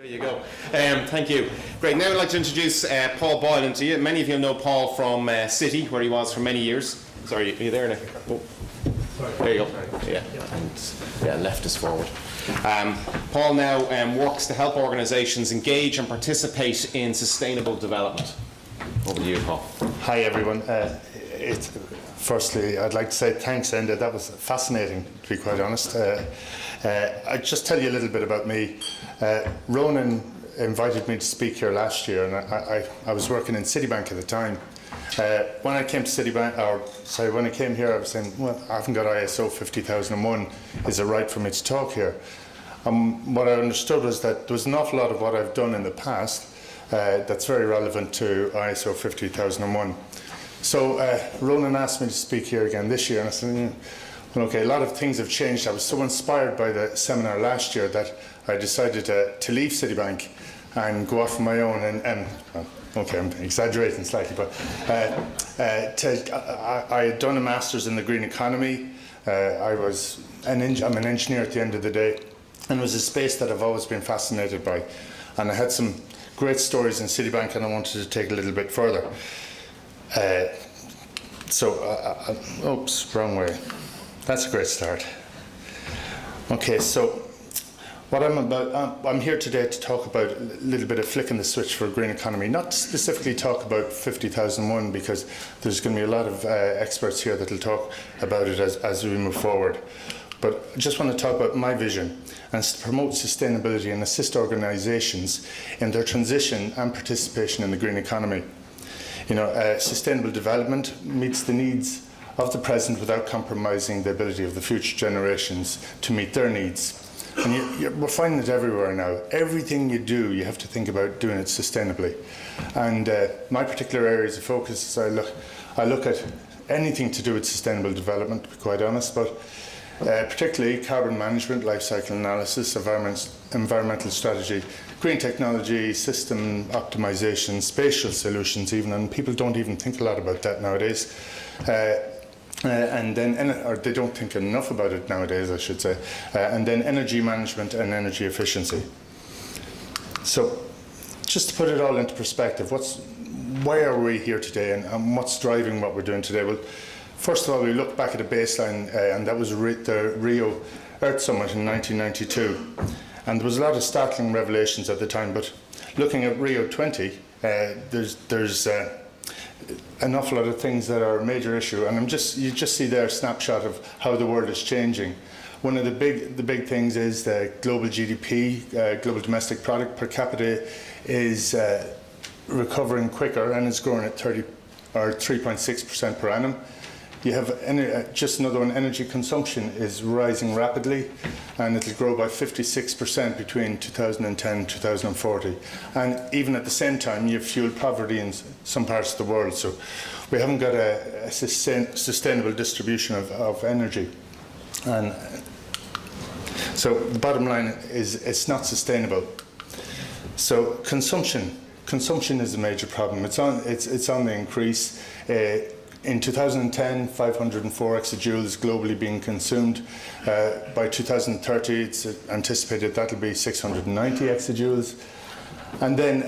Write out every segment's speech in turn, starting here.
There you go. Thank you. Great. Now I'd like to introduce Paul Boylan to you. Many of you know Paul from City, where he was for many years. Sorry, are you there now? Oh. There you go. Yeah. And, left is forward. Paul now works to help organisations engage and participate in sustainable development. Over to you, Paul. Hi, everyone. Firstly, I'd like to say thanks, Enda. That was fascinating, to be quite honest. I'll just tell you a little bit about me. Ronan invited me to speak here last year, and I was working in Citibank at the time. When I came to Citibank, when I came here, I was saying, well, I haven't got ISO 50001. Is it right for me to talk here? What I understood was that there was an awful lot of what I've done in the past that's very relevant to ISO 50001. So Ronan asked me to speak here again this year, and I said, well, okay, a lot of things have changed. I was so inspired by the seminar last year that I decided to leave Citibank and go off on my own and okay, I'm exaggerating slightly, but I had done a master's in the green economy. I'm an engineer at the end of the day, and it was a space that I've always been fascinated by. And I had some great stories in Citibank, and I wanted to take a little bit further. Oops, wrong way. That's a great start. Okay, so what I'm here today to talk about a little bit of flicking the switch for a green economy, not specifically talk about 50001 because there's going to be a lot of experts here that will talk about it as we move forward. But I just want to talk about my vision and to promote sustainability and assist organisations in their transition and participation in the green economy. You know, sustainable development meets the needs of the present without compromising the ability of the future generations to meet their needs. And we're finding it everywhere now. Everything you do, you have to think about doing it sustainably. And my particular areas of focus is I look at anything to do with sustainable development, to be quite honest, but particularly carbon management, life cycle analysis, environmental strategy, green technology, system optimization, spatial solutions even, and people don't even think a lot about that nowadays. Or they don't think enough about it nowadays, I should say. And then energy management and energy efficiency. So just to put it all into perspective, why are we here today and what's driving what we're doing today? Well, first of all, we look back at a baseline, and that was the Rio Earth Summit in 1992. And there was a lot of startling revelations at the time, but looking at Rio 20, there's an awful lot of things that are a major issue, and you just see there a snapshot of how the world is changing. One of the big things is the global GDP, global domestic product per capita, is recovering quicker and is growing at 3.6% per annum. You have just another one, energy consumption is rising rapidly, and it'll grow by 56% between 2010 and 2040. And even at the same time, you have fuel poverty in some parts of the world. So we haven't got a sustainable distribution of energy. And so the bottom line is it's not sustainable. So consumption is a major problem. It's on the increase. In 2010, 504 exajoules globally being consumed. By 2030, it's anticipated that'll be 690 exajoules. And then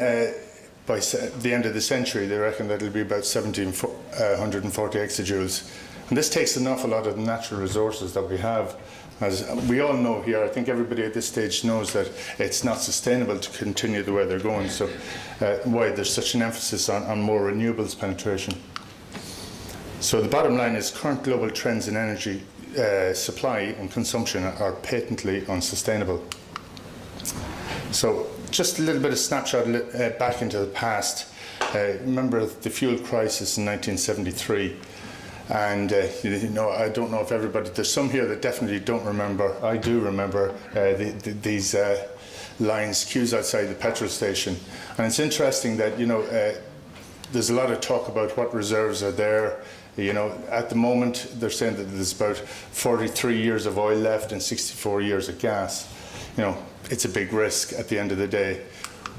by the end of the century, they reckon that it'll be about 1,740 exajoules. And this takes an awful lot of the natural resources that we have. As we all know here, I think everybody at this stage knows that it's not sustainable to continue the way they're going. So why there's such an emphasis on more renewables penetration. So the bottom line is current global trends in energy supply and consumption are patently unsustainable. So just a little bit of snapshot back into the past. Remember the fuel crisis in 1973. And I don't know if everybody, there's some here that definitely don't remember. I do remember these lines, queues outside the petrol station. And it's interesting that, there's a lot of talk about what reserves are there. At the moment, they're saying that there's about 43 years of oil left and 64 years of gas. It's a big risk at the end of the day.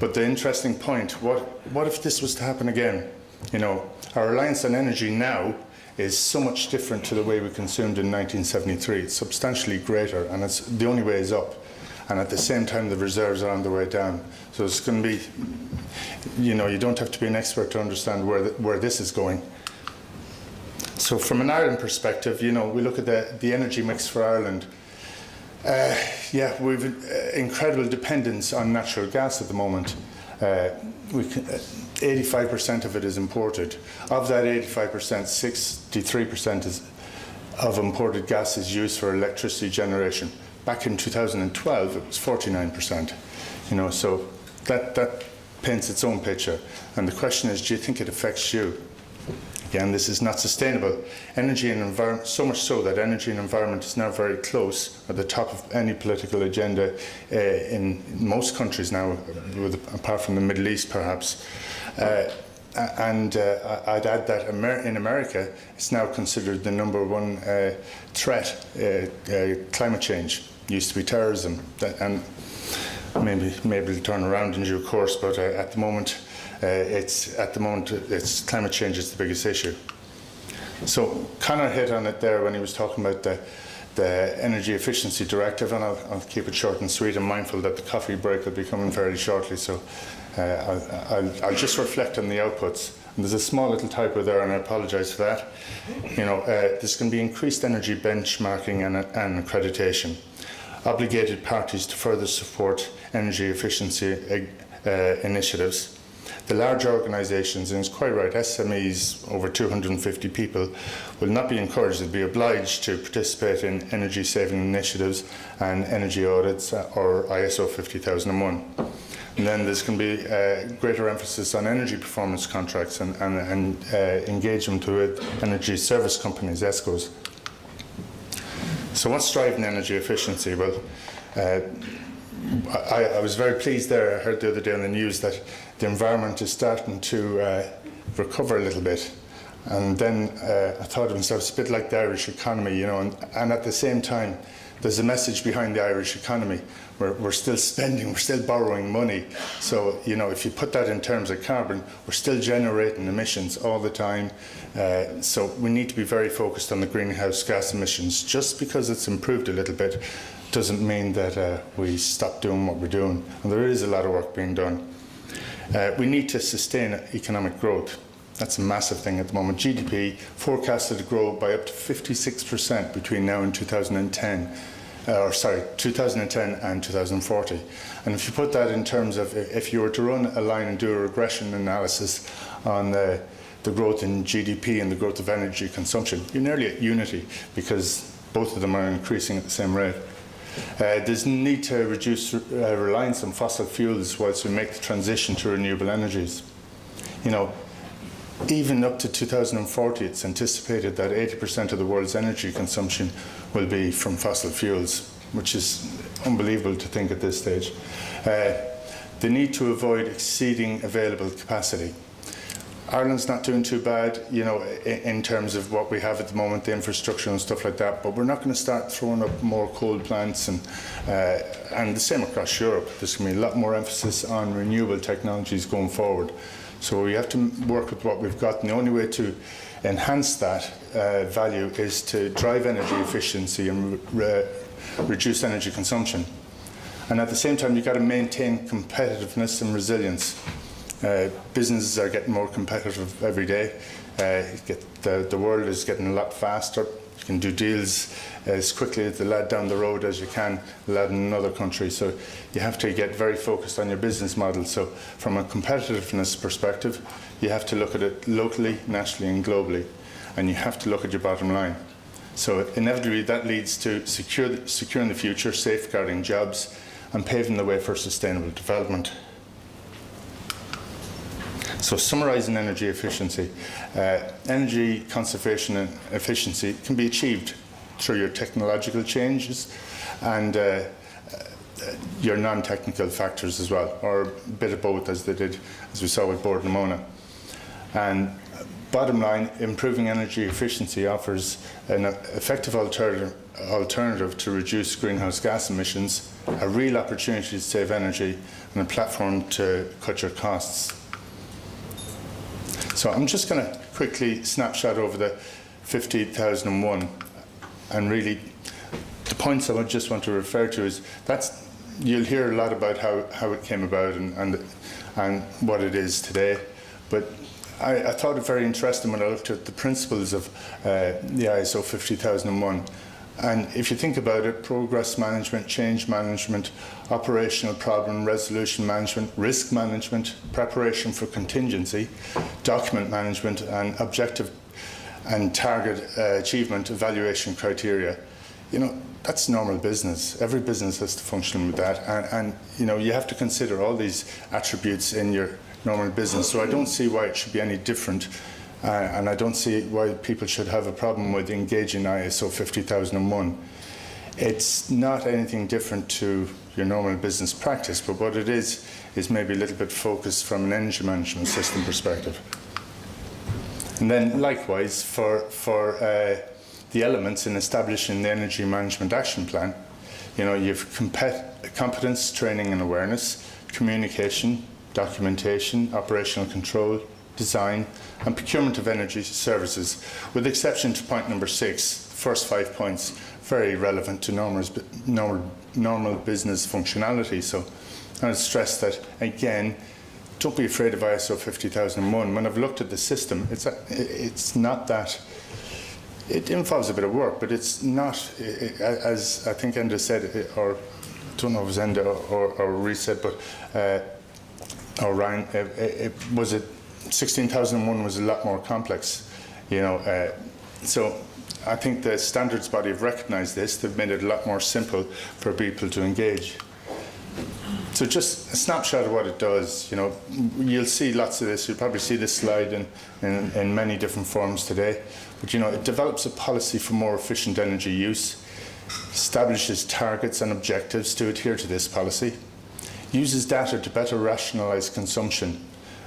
But the interesting point, what if this was to happen again? Our reliance on energy now is so much different to the way we consumed in 1973. It's substantially greater, and the only way is up. and at the same time the reserves are on the way down. So it's going to be, you don't have to be an expert to understand where this is going. So from an Ireland perspective, we look at the energy mix for Ireland. We've incredible dependence on natural gas at the moment. 85% of it is imported. Of that 85%, 63% of imported gas is used for electricity generation. Back in 2012, it was 49%. So that paints its own picture. And the question is, do you think it affects you? Again, this is not sustainable. Energy and environment, so much so that energy and environment is now very close at the top of any political agenda in most countries now, apart from the Middle East perhaps. I'd add that in America, it's now considered the #1 threat, climate change. Used to be terrorism, and maybe it'll turn around in due course, but at the moment, it's climate change is the biggest issue. So Conor hit on it there when he was talking about the Energy Efficiency Directive, and I'll keep it short and sweet. I'm mindful that the coffee break will be coming fairly shortly, so I'll just reflect on the outputs. And there's a small little typo there, and I apologise for that. There's going to be increased energy benchmarking and accreditation. Obligated parties to further support energy efficiency initiatives. The large organisations, and it's quite right, SMEs over 250 people, will not be encouraged, they'll be obliged to participate in energy saving initiatives and energy audits or ISO 50001. And then there's going to be greater emphasis on energy performance contracts and engagement with energy service companies, ESCOs. So what's driving energy efficiency? Well, I was very pleased there. I heard the other day on the news that the environment is starting to recover a little bit. And then I thought to myself, it's a bit like the Irish economy, and at the same time, there's a message behind the Irish economy. We're still spending, we're still borrowing money. So, if you put that in terms of carbon, we're still generating emissions all the time. So we need to be very focused on the greenhouse gas emissions. Just because it's improved a little bit doesn't mean that we stop doing what we're doing. And there is a lot of work being done. We need to sustain economic growth. That's a massive thing at the moment. GDP forecasted to grow by up to 56% between now and 2010 and 2040. And if you put that in terms of, if you were to run a line and do a regression analysis on the growth in GDP and the growth of energy consumption, you're nearly at unity, because both of them are increasing at the same rate. There's a need to reduce reliance on fossil fuels whilst we make the transition to renewable energies. Even up to 2040, it's anticipated that 80% of the world's energy consumption will be from fossil fuels, which is unbelievable to think at this stage. The need to avoid exceeding available capacity. Ireland's not doing too bad, in terms of what we have at the moment, the infrastructure and stuff like that, but we're not going to start throwing up more coal plants, and the same across Europe. There's going to be a lot more emphasis on renewable technologies going forward. So we have to work with what we've got, and the only way to enhance that value is to drive energy efficiency and reduce energy consumption. And at the same time, you've got to maintain competitiveness and resilience. Businesses are getting more competitive every day. The world is getting a lot faster. You can do deals as quickly as the lad down the road as you can, the lad in another country. So you have to get very focused on your business model. So from a competitiveness perspective, you have to look at it locally, nationally and globally. And you have to look at your bottom line. So inevitably that leads to securing the future, safeguarding jobs and paving the way for sustainable development. So summarising energy efficiency, energy conservation and efficiency can be achieved through your technological changes and your non-technical factors as well, or a bit of both, as they did, as we saw with Boylan. And bottom line, improving energy efficiency offers an effective alternative to reduce greenhouse gas emissions, a real opportunity to save energy, and a platform to cut your costs. So I'm just going to quickly snapshot over the 50,001, and really the points I would just want to refer to is that's you'll hear a lot about how it came about and what it is today. But I thought it very interesting when I looked at the principles of the ISO 50001. And if you think about it, progress management, change management, operational problem resolution management, risk management, preparation for contingency, document management, and objective and target achievement evaluation criteria, that's normal business. Every business has to function with that. And you have to consider all these attributes in your normal business. So I don't see why it should be any different. And I don't see why people should have a problem with engaging ISO 50001. It's not anything different to your normal business practice, but what it is maybe a little bit focused from an energy management system perspective. And then likewise, for the elements in establishing the Energy Management Action Plan, you've competence, training and awareness, communication, documentation, operational control, design and procurement of energy services, with exception to point number 6, the first 5 points, very relevant to normal business functionality. So I would stress that, again, don't be afraid of ISO 50001. When I've looked at the system, it's not that. It involves a bit of work, but it's not, as I think Enda said, or I don't know if it was Enda or Reece said, but, or Ryan, it was it 16,001 was a lot more complex, so I think the standards body have recognised this. They've made it a lot more simple for people to engage. So just a snapshot of what it does. You'll see lots of this. You'll probably see this slide in many different forms today. But it develops a policy for more efficient energy use, establishes targets and objectives to adhere to this policy, uses data to better rationalise consumption.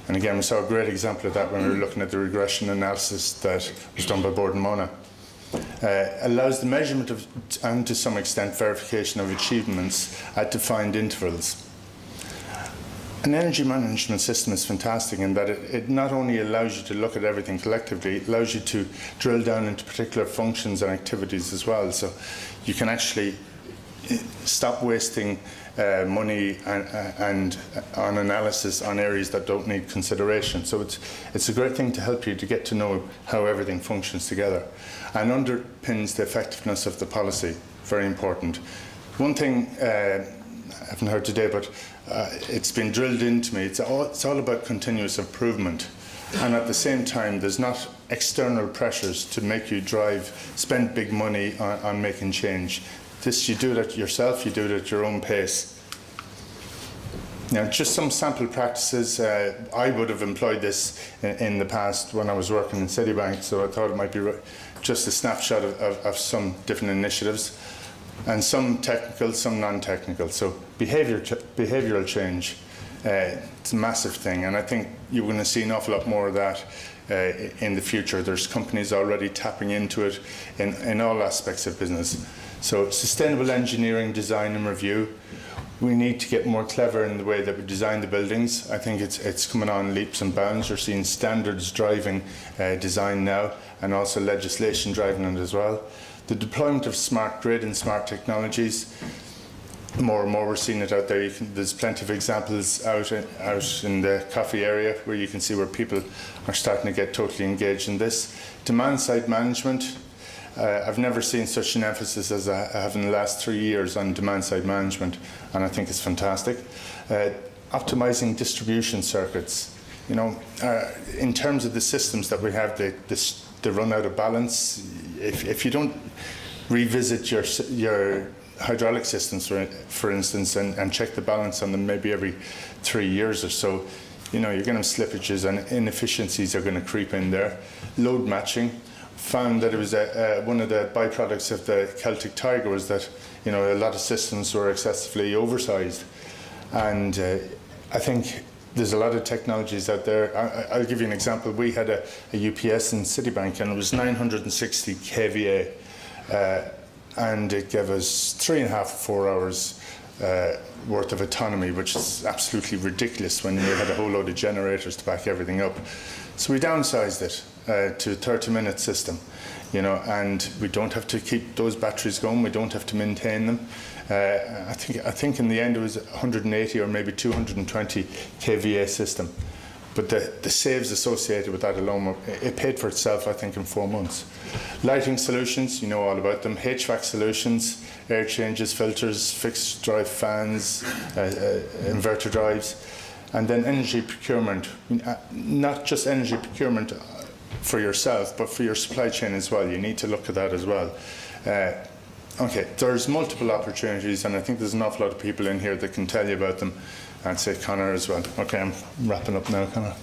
And again, we saw a great example of that when we were looking at the regression analysis that was done by Boylan Mona. Allows the measurement of, and to some extent verification of achievements at defined intervals. An energy management system is fantastic in that it not only allows you to look at everything collectively, it allows you to drill down into particular functions and activities as well. So you can actually stop wasting money and on analysis on areas that don't need consideration. So it's a great thing to help you to get to know how everything functions together, and underpins the effectiveness of the policy. Very important. One thing I haven't heard today, but it's been drilled into me. It's all about continuous improvement, and at the same time, there's not external pressures to make you spend big money on making change. You do it yourself, you do it at your own pace. Just some sample practices. I would have employed this in the past when I was working in Citibank, so I thought it might be just a snapshot of some different initiatives, and some technical, some non-technical. So behavioural change, it's a massive thing, and I think you're going to see an awful lot more of that in the future. There's companies already tapping into it in all aspects of business. So sustainable engineering, design and review. We need to get more clever in the way that we design the buildings. I think it's coming on leaps and bounds. You're seeing standards driving design now, and also legislation driving it as well. The deployment of smart grid and smart technologies. More and more we're seeing it out there. There's plenty of examples out in the coffee area where you can see where people are starting to get totally engaged in this. Demand side management. I've never seen such an emphasis as I have in the last 3 years on demand side management, and I think it's fantastic. Optimizing distribution circuits. In terms of the systems that we have, they run out of balance. If you don't revisit your hydraulic systems, for instance, and check the balance on them maybe every 3 years or so, you're going to have slippages and inefficiencies are going to creep in there. Load matching. Found that it was one of the byproducts of the Celtic Tiger was that a lot of systems were excessively oversized, and I think there's a lot of technologies out there. I'll give you an example. We had a UPS in Citibank, and it was 960 kVA, and it gave us 3.5 or 4 hours worth of autonomy, which is absolutely ridiculous when you had a whole load of generators to back everything up. So we downsized it to a 30-minute system, and we don't have to keep those batteries going. We don't have to maintain them. I think in the end it was 180 or maybe 220 kVA system. But the saves associated with that alone, it paid for itself, I think, in 4 months. Lighting solutions, you know all about them. HVAC solutions, air changes, filters, fixed drive fans, inverter drives. And then energy procurement, not just energy procurement for yourself, but for your supply chain as well. You need to look at that as well. Okay, there's multiple opportunities, and I think there's an awful lot of people in here that can tell you about them, and say Conor as well. Okay, I'm wrapping up now, Conor.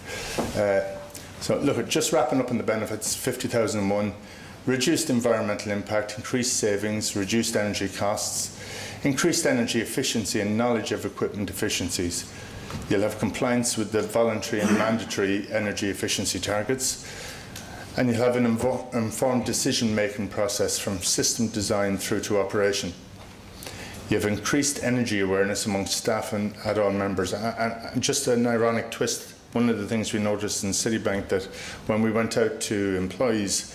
So look, just wrapping up on the benefits, 50,001, reduced environmental impact, increased savings, reduced energy costs, increased energy efficiency and knowledge of equipment efficiencies. You'll have compliance with the voluntary and mandatory energy efficiency targets, and you'll have an informed decision-making process from system design through to operation. You have increased energy awareness amongst staff and all members. And just an ironic twist, one of the things we noticed in Citibank, that when we went out to employees,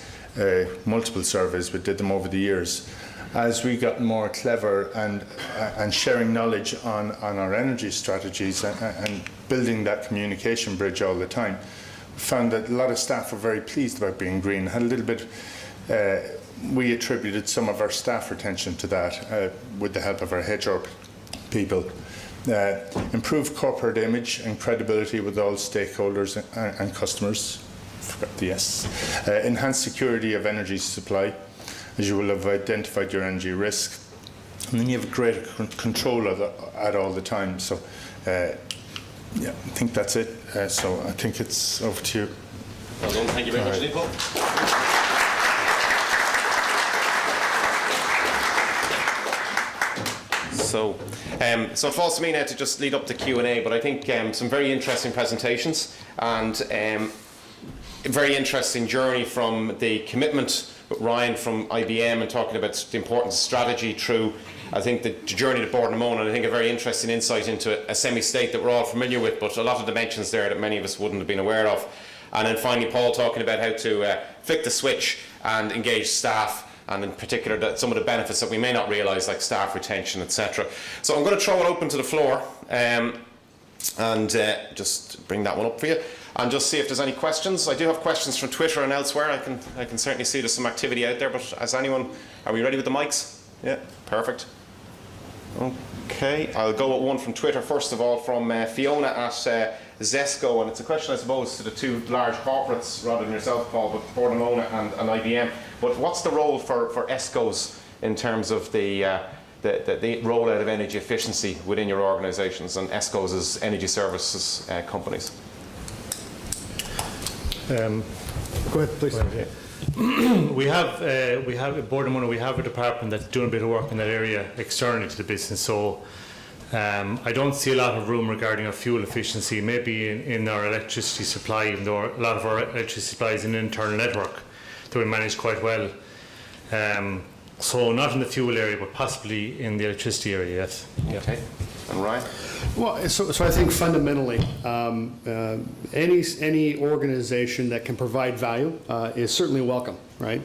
multiple surveys, we did them over the years, as we got more clever and sharing knowledge on our energy strategies and building that communication bridge all the time, we found that a lot of staff were very pleased about being green. Had a little bit, we attributed some of our staff retention to that with the help of our HR people. Improved corporate image and credibility with all stakeholders and customers. Forgot the S. Enhanced security of energy supply, as you will have identified your energy risk. And then you have greater control of at all the time. So, yeah, I think that's it. So I think it's over to you. Well done. Thank you very much, Nico. So it falls to me now to just lead up to Q&A, but I think some very interesting presentations and a very interesting journey from the commitment with Ryan from IBM and talking about the importance of strategy through, I think, the journey to Boylan, and I think a very interesting insight into a semi-state that we're all familiar with, but a lot of dimensions there that many of us wouldn't have been aware of. And then finally Paul talking about how to flick the switch and engage staff, and in particular some of the benefits that we may not realise, like staff retention, etc. So I'm going to throw it open to the floor and just bring that one up for you and just see if there's any questions. I do have questions from Twitter and elsewhere. I can certainly see there's some activity out there, but has anyone, are we ready with the mics? Yeah, perfect. Okay, I'll go with one from Twitter first of all, from Fiona at Zesco, and it's a question, I suppose, to the two large corporates rather than yourself, Paul, but Boylan and IBM. But what's the role for ESCOs in terms of the rollout of energy efficiency within your organisations, and ESCOs as energy services companies? Go ahead, please. We have at Boylan, we have a department that's doing a bit of work in that area externally to the business. So I don't see a lot of room regarding our fuel efficiency. Maybe in our electricity supply, even though a lot of our electricity supply is an internal network that we manage quite well. So not in the fuel area, but possibly in the electricity area. Yes. Okay. And Ryan? Well, so I think fundamentally, any organization that can provide value is certainly welcome, right?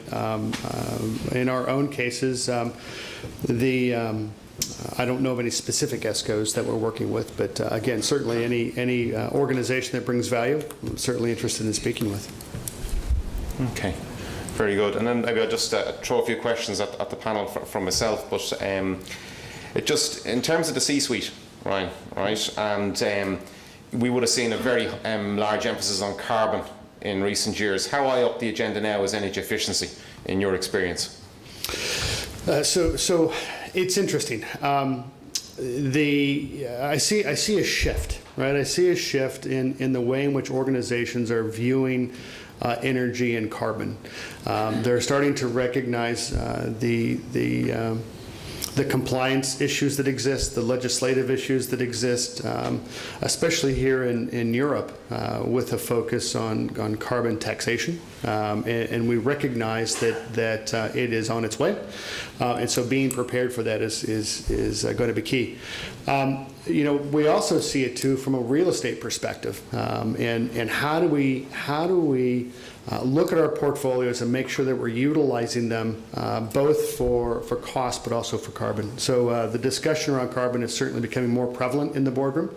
In our own cases, I don't know of any specific ESCOs that we're working with, but again, certainly any organization that brings value, I'm certainly interested in speaking with. Okay. Very good. And then maybe I'll just throw a few questions at the panel from myself, but it just, in terms of the C-suite, Ryan, right, and we would have seen a very large emphasis on carbon in recent years. How high up the agenda now is energy efficiency in your experience? So it's interesting. I see a shift, right? I see a shift in the way in which organizations are viewing energy and carbon. They're starting to recognize the compliance issues that exist, the legislative issues that exist, especially here in Europe, with a focus on carbon taxation. and we recognize that it is on its way, and so being prepared for that is going to be key. We also see it too from a real estate perspective, and how do we look at our portfolios and make sure that we're utilizing them both for cost but also for carbon. So the discussion around carbon is certainly becoming more prevalent in the boardroom,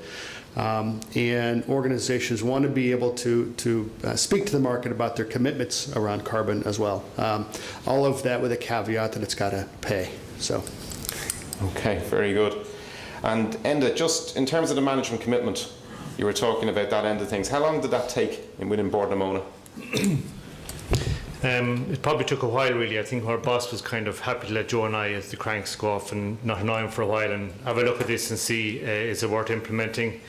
and organizations want to be able to speak to the market about their commitments around carbon as well. All of that with a caveat that it's got to pay. So. Okay, very good. And Enda, just in terms of the management commitment, you were talking about that end of things. How long did that take within Board Namona? It probably took a while, really. I think our boss was kind of happy to let Joe and I, as the cranks, go off and not annoy him for a while and have a look at this and see is it worth implementing.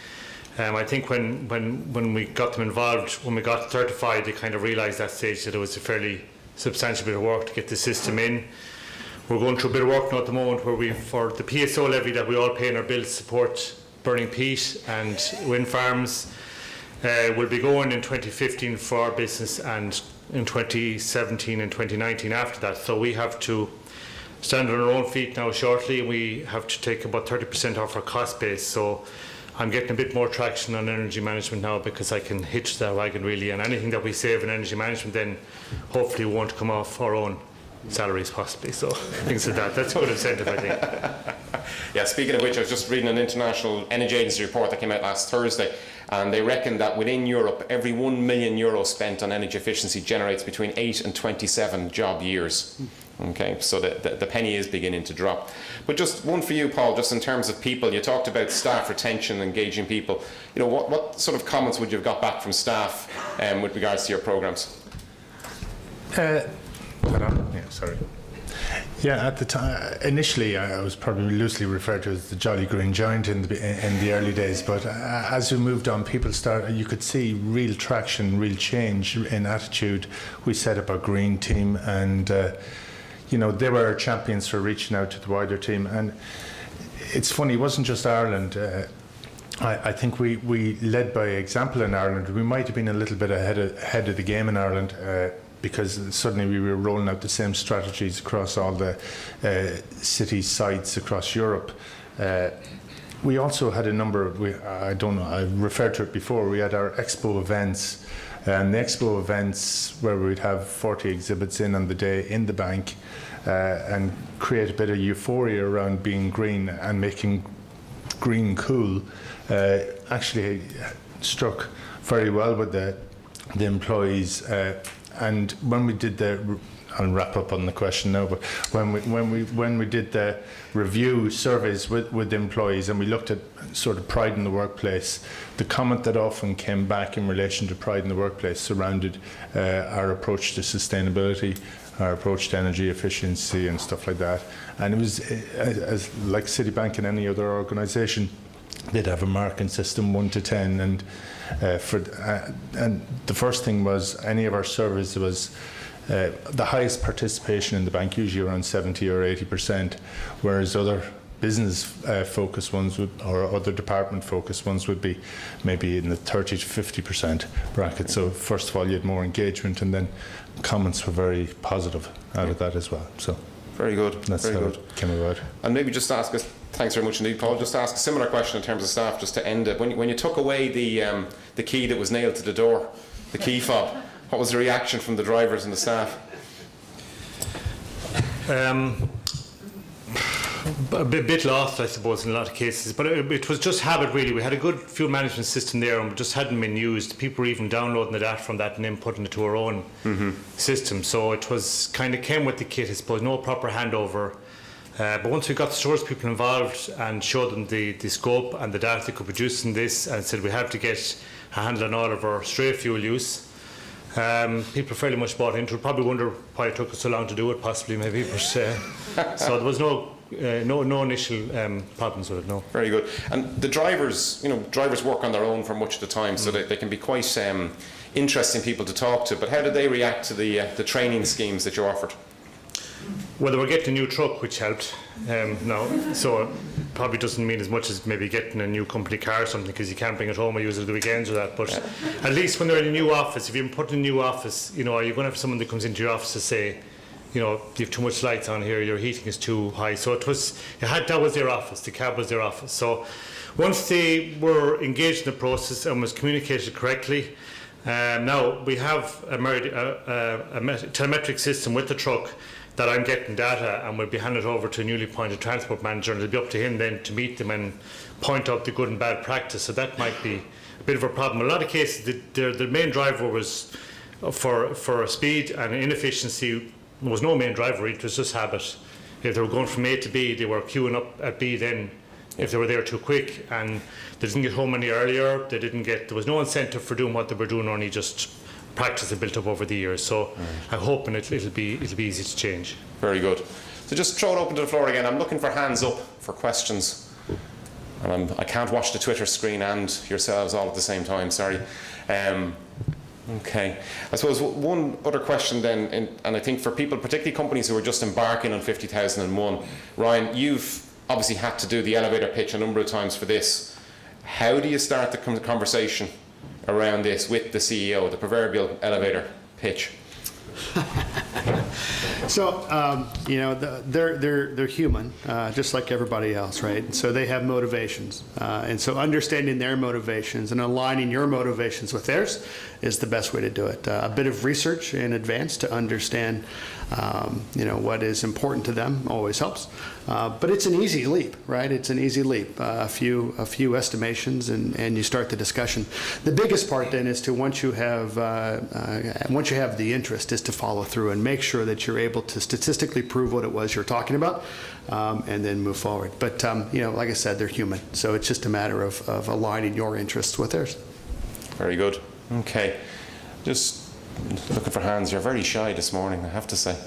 I think when we got them involved, when we got certified, they kind of realised that stage that it was a fairly substantial bit of work to get the system in. We're going through a bit of work now at the moment where for the PSO levy that we all pay in our bills, support burning peat and wind farms, will be going in 2015 for our business and in 2017 and 2019 after that. So we have to stand on our own feet now shortly, and we have to take about 30% off our cost base. So I'm getting a bit more traction on energy management now because I can hitch that wagon really, and anything that we save in energy management then hopefully won't come off our own salaries possibly. So things like that. That's a good incentive, I think. Yeah, speaking of which, I was just reading an International Energy Agency report that came out last Thursday, and they reckon that within Europe, every €1 million spent on energy efficiency generates between 8 and 27 job years. Okay, so the penny is beginning to drop. But just one for you, Paul, just in terms of people, you talked about staff retention, engaging people. What sort of comments would you have got back from staff with regards to your programs? Yeah, at the time, initially I was probably loosely referred to as the Jolly Green Giant in the early days, but as we moved on, you could see real traction, real change in attitude. We set up our green team, and they were our champions for reaching out to the wider team. And it's funny, it wasn't just Ireland. I think we led by example in Ireland. We might have been a little bit ahead of the game in Ireland, because suddenly we were rolling out the same strategies across all the city sites across Europe. We also had a number of, I referred to it before, we had our expo events, and the expo events where we'd have 40 exhibits in on the day in the bank, and create a bit of euphoria around being green and making green cool, actually struck very well with the employees. And when we did I'll wrap up on the question now, but when we did the review surveys with employees and we looked at sort of pride in the workplace, the comment that often came back in relation to pride in the workplace surrounded our approach to sustainability, our approach to energy efficiency and stuff like that. And it was as like Citibank and any other organisation, they'd have a marking system 1 to 10, and and the first thing was any of our surveys was the highest participation in the bank, usually around 70 or 80%, whereas other business focused ones or other department focused ones would be maybe in the 30 to 50% bracket. So first of all, you had more engagement, and then comments were very positive out of that as well. So very good. That's very how good. it came about. And maybe just ask us. Thanks very much indeed, Paul. Just to ask a similar question in terms of staff, just to end it. When you took away the key that was nailed to the door, the key fob, what was the reaction from the drivers and the staff? A bit lost, I suppose, in a lot of cases, but it was just habit really. We had a good fuel management system there, and it just hadn't been used. People were even downloading the data from that and then putting it to our own system. So it was kind of came with the kit, I suppose, no proper handover. But once we got the stores people involved and showed them the scope and the data they could produce in this, and said we have to get a handle on all of our stray fuel use, people fairly much bought into it. Probably wonder why it took us so long to do it, possibly, maybe. But so there was no initial problems with it. No. Very good. And the drivers, drivers work on their own for much of the time, so they can be quite interesting people to talk to. But how did they react to the training schemes that you offered? Well, they were getting a new truck, which helped now. So probably doesn't mean as much as maybe getting a new company car or something, because you can't bring it home or use it at the weekends or that. But at least when they're in a new office, if you're put in a new office, you know, are you going to have someone that comes into your office to say, you know, you have too much lights on here, your heating is too high. So that was their office, the cab was their office. So once they were engaged in the process and was communicated correctly, now we have a telemetric system with the truck that I'm getting data and will be handed over to a newly appointed transport manager, and it'll be up to him then to meet them and point out the good and bad practice. So that might be a bit of a problem. In a lot of cases, the main driver was for speed and inefficiency. There was no main driver, it was just habit. If they were going from A to B, they were queuing up at B then if they were there too quick, and they didn't get home any earlier. There was no incentive for doing what they were doing, only just practice had built up over the years. So I'm hoping it'll be easy to change. Very good. So just throw it open to the floor again. I'm looking for hands up for questions. And I can't watch the Twitter screen and yourselves all at the same time, sorry. Okay. I suppose one other question then, and I think for people, particularly companies who are just embarking on 50,001, Ryan, you've obviously had to do the elevator pitch a number of times for this. How do you start the conversation around this with the CEO, the proverbial elevator pitch? So, you know, they're human, just like everybody else, right? So they have motivations. And so understanding their motivations and aligning your motivations with theirs is the best way to do it. A bit of research in advance to understand, you know, what is important to them always helps. But it's an easy leap, right? It's an easy leap. A few estimations, and you start the discussion. The biggest part then is to once you have the interest, is to follow through and make sure that you're able to statistically prove what it was you're talking about, and then move forward. But you know, like I said, they're human, so it's just a matter of aligning your interests with theirs. Very good. Okay. Just looking for hands. You're very shy this morning, I have to say.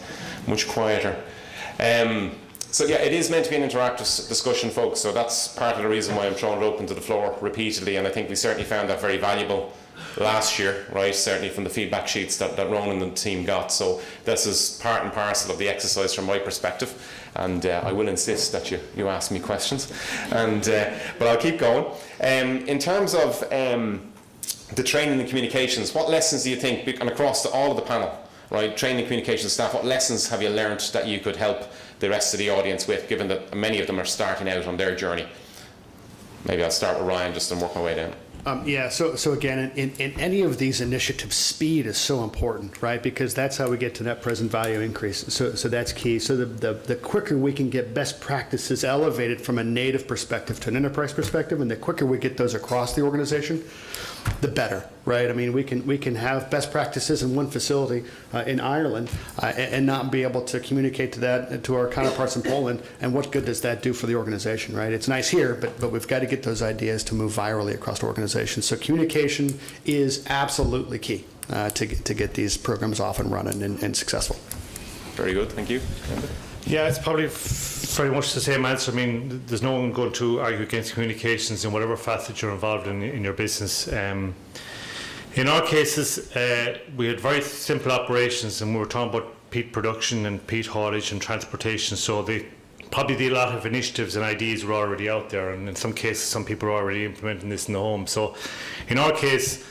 Much quieter. So yeah, it is meant to be an interactive discussion, folks, so that's part of the reason why I'm throwing it open to the floor repeatedly, and I think we certainly found that very valuable last year, right? Certainly from the feedback sheets that Ronan and the team got. So this is part and parcel of the exercise from my perspective, and I will insist that you ask me questions, and but I'll keep going. In terms of the training and communications, what lessons do you think, and across all of the panel, right, training and communications staff, what lessons have you learned that you could help the rest of the audience with, given that many of them are starting out on their journey? Maybe I'll start with Ryan just and work my way down. Yeah, so again, in any of these initiatives, speed is so important, right? Because that's how we get to net present value increase. So that's key. So the quicker we can get best practices elevated from a native perspective to an enterprise perspective, and the quicker we get those across the organization, the better, right? I mean, we can have best practices in one facility in Ireland and not be able to communicate to our counterparts in Poland. And what good does that do for the organization, right? It's nice here, but we've got to get those ideas to move virally across the organization. So communication is absolutely key to get these programs off and running and successful. Very good, thank you. Yeah, it's probably very much the same answer. I mean, there's no one going to argue against communications in whatever facet you're involved in your business. In our cases, we had very simple operations, and we were talking about peat production and peat haulage and transportation. So probably a lot of initiatives and ideas were already out there, and in some cases, some people are already implementing this in the home. So in our case,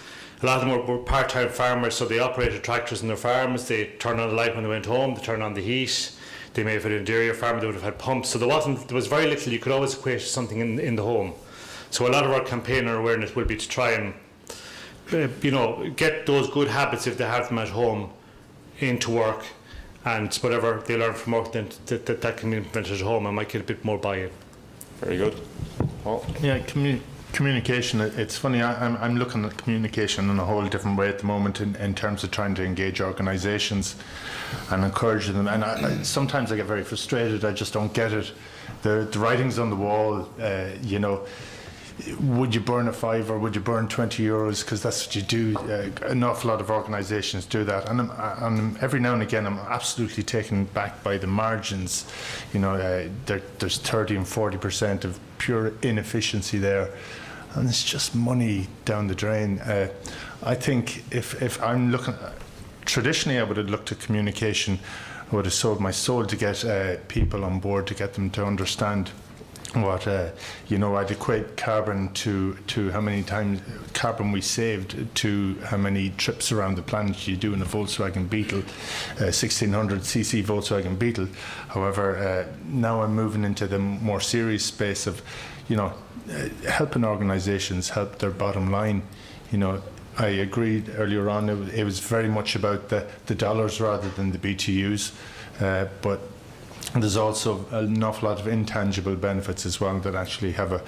a lot of them were part-time farmers, so they operated tractors in their farms. They turned on the light when they went home. They turned on the heat. They may have had a dairy farm, they would have had pumps. So there was very little you could always equate to something in the home. So a lot of our campaign or awareness will be to try and get those good habits, if they have them at home, into work, and whatever they learn from work, then that can be implemented at home and might get a bit more buy-in. Very good. Paul? Yeah, communication, it's funny, I'm looking at communication in a whole different way at the moment in terms of trying to engage organisations and encourage them. And sometimes I get very frustrated, I just don't get it. The writing's on the wall, would you burn a 5 or would you burn 20 euros? Because that's what you do. An awful lot of organisations do that. And every now and again, I'm absolutely taken back by the margins. There's 30 and 40% of pure inefficiency there. And it's just money down the drain. I think if I'm looking, traditionally I would have looked at communication, I would have sold my soul to get people on board, to get them to understand what I'd equate carbon to how many times carbon we saved to how many trips around the planet you do in a Volkswagen Beetle, 1600cc Volkswagen Beetle. However, now I'm moving into the more serious space of, helping organisations help their bottom line. I agreed earlier on, it was very much about the dollars rather than the BTUs, but there's also an awful lot of intangible benefits as well that actually have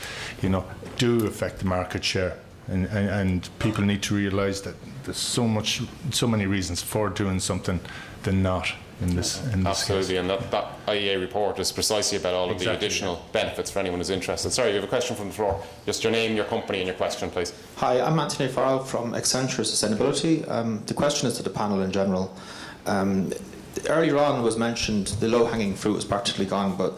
do affect the market share, and people need to realise that there's so many reasons for doing something than not in this Absolutely, case. and that IEA report is precisely about all of the additional benefits for anyone who's interested. Sorry, you have a question from the floor. Just your name, your company, and your question, please. Hi, I'm Anthony Farrell from Accenture Sustainability. The question is to the panel in general. Earlier on was mentioned the low-hanging fruit is practically gone, but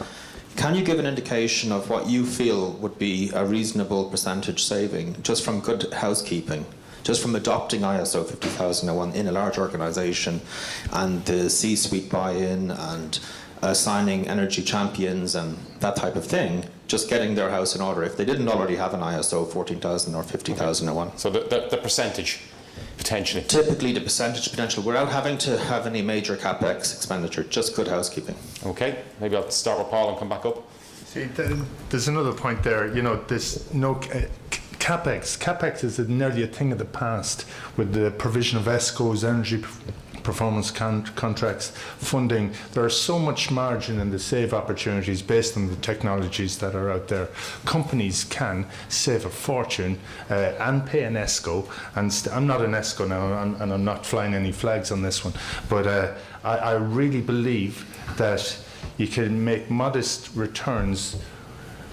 can you give an indication of what you feel would be a reasonable percentage saving just from good housekeeping, just from adopting ISO 50001 in a large organisation and the C-suite buy-in and assigning energy champions and that type of thing, just getting their house in order if they didn't already have an ISO 14000 or 50001? Okay. So the percentage potentially? Typically the percentage potential without having to have any major capex expenditure, just good housekeeping. Okay, maybe I'll start with Paul and come back up. See, there's another point there. There's no capex. Capex is nearly a thing of the past with the provision of ESCOs, energy performance contracts, funding. There's so much margin in the save opportunities based on the technologies that are out there. Companies can save a fortune and pay an ESCO. And I'm not an ESCO now, and I'm not flying any flags on this one. But I really believe that you can make modest returns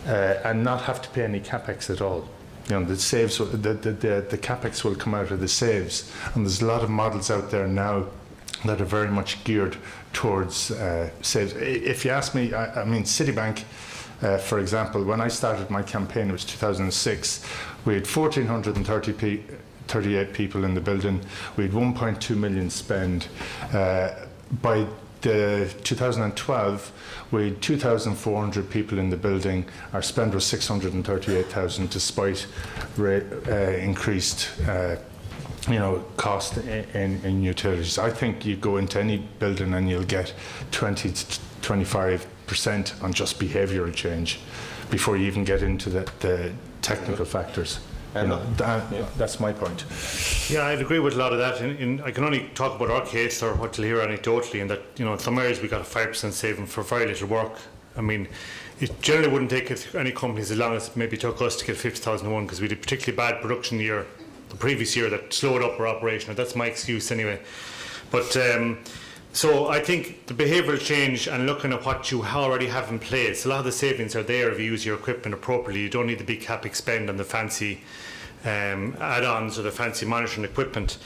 and not have to pay any capex at all. The saves, the capex will come out of the saves, and there's a lot of models out there now that are very much geared towards saves. If you ask me, I mean, Citibank, for example, when I started my campaign, it was 2006, we had 1,438 people in the building, we had 1.2 million spend. By the 2012, we had 2,400 people in the building. Our spend was 638,000 despite increased cost in utilities. I think you go into any building and you'll get 20 to 25% on just behavioural change before you even get into the technical factors. That's my point. Yeah, I'd agree with a lot of that. I can only talk about our case or what you'll hear anecdotally, in that in some areas we got a 5% saving for very little work. I mean, it generally wouldn't take any companies as long as it maybe took us to get 50,001, because we did a particularly bad production year the previous year that slowed up our operation. That's my excuse anyway. But so I think the behavioural change and looking at what you already have in place, a lot of the savings are there if you use your equipment appropriately. You don't need the big capex spend on the fancy add-ons or the fancy monitoring equipment.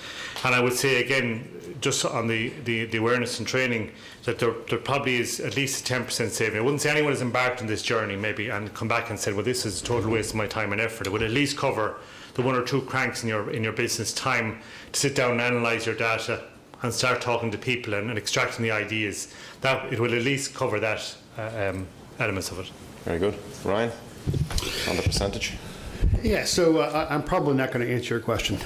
And I would say again, just on the awareness and training, that there probably is at least a 10% saving. I wouldn't say anyone has embarked on this journey maybe and come back and said, well, this is a total waste of my time and effort. It would at least cover the one or two cranks in your business time to sit down and analyse your data and start talking to people and extracting the ideas. That it will at least cover that elements of it. Very good. Ryan, on the percentage? Yeah, so I'm probably not going to answer your question,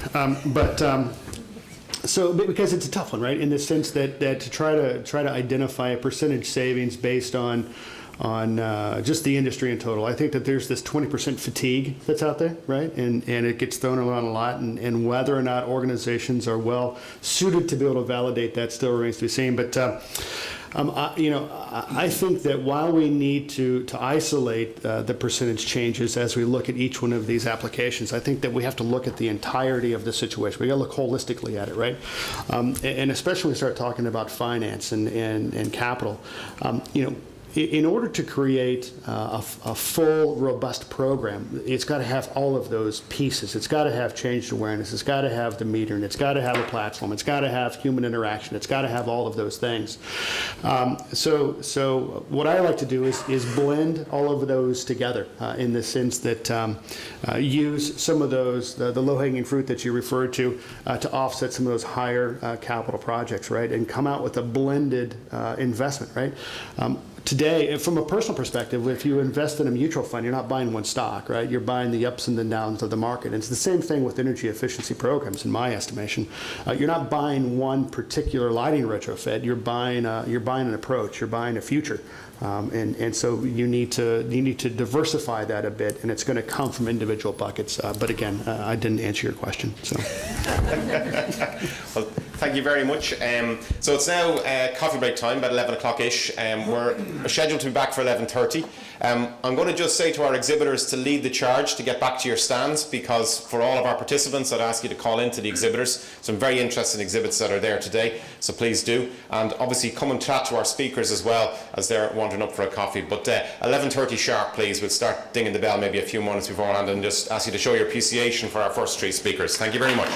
so because it's a tough one, right? In the sense that to try to identify a percentage savings based on just the industry in total. I think that there's this 20% fatigue that's out there, right? And it gets thrown around a lot, and whether or not organizations are well suited to be able to validate that still remains to be seen. But I think that while we need to isolate the percentage changes as we look at each one of these applications, I think that we have to look at the entirety of the situation. We got to look holistically at it, right? And especially when we start talking about finance and capital, in order to create a full, robust program, it's got to have all of those pieces. It's got to have changed awareness. It's got to have the metering. It's got to have a platform. It's got to have human interaction. It's got to have all of those things. So what I like to do is blend all of those together in the sense that use some of those, the low-hanging fruit that you referred to offset some of those higher capital projects, right? And come out with a blended investment, right? today, from a personal perspective, if you invest in a mutual fund, you're not buying one stock, right? You're buying the ups and the downs of the market. And it's the same thing with energy efficiency programs, in my estimation. You're not buying one particular lighting retrofit. You're buying an approach. You're buying a future. And so you need to diversify that a bit, and it's going to come from individual buckets. But again, I didn't answer your question. So. Well, thank you very much. So it's now coffee break time, about 11 o'clock-ish. We're scheduled to be back for 11:30. I'm going to just say to our exhibitors to lead the charge to get back to your stands, because for all of our participants, I'd ask you to call in to the exhibitors. Some very interesting exhibits that are there today, so please do. And obviously come and chat to our speakers as well as they're wandering up for a coffee. But 11:30 sharp, please. We'll start dinging the bell maybe a few moments beforehand and just ask you to show your appreciation for our first three speakers. Thank you very much.